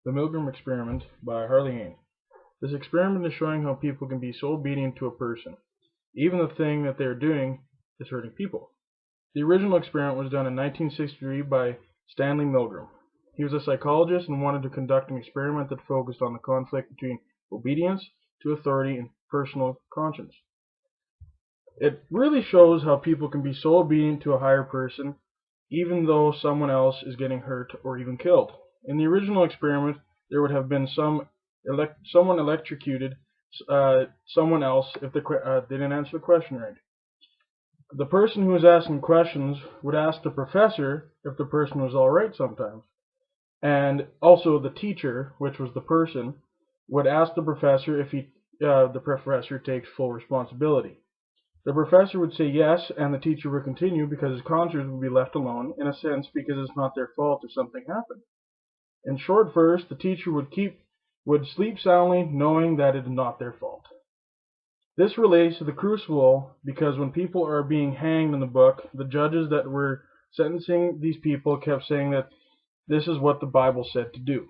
The Milgram Experiment by Harley Hahn. This experiment is showing how people can be so obedient to a person. Even the thing that they are doing is hurting people. The original experiment was done in 1963 by Stanley Milgram. He was a psychologist and wanted to conduct an experiment that focused on the conflict between obedience to authority and personal conscience. It really shows how people can be so obedient to a higher person even though someone else is getting hurt or even killed. In the original experiment, there would have been someone electrocuted someone else if they didn't answer the question right. The person who was asking questions would ask the professor if the person was alright sometimes. And also the teacher, which was the person, would ask the professor if the professor takes full responsibility. The professor would say yes, and the teacher would continue because his conscience would be left alone, in a sense, because it's not their fault if something happened. In short verse, the teacher would sleep soundly knowing that it is not their fault. This relates to the crucible because when people are being hanged in the book, the judges that were sentencing these people kept saying that this is what the Bible said to do.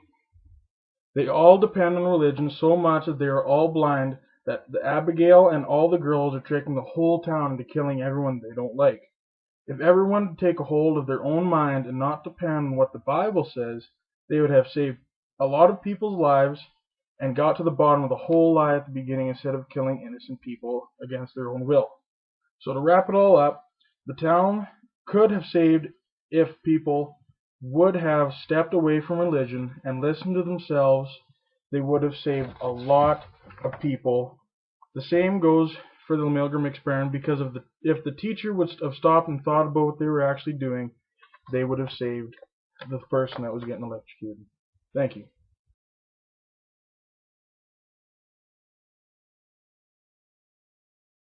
They all depend on religion so much that they are all blind that the Abigail and all the girls are tricking the whole town into killing everyone they don't like. If everyone would take a hold of their own mind and not depend on what the Bible says, they would have saved a lot of people's lives and got to the bottom of the whole lie at the beginning instead of killing innocent people against their own will. So to wrap it all up, the town could have saved if people would have stepped away from religion and listened to themselves. They would have saved a lot of people. The same goes for the Milgram experiment because if the teacher would have stopped and thought about what they were actually doing, they would have saved the person that was getting electrocuted. Thank you.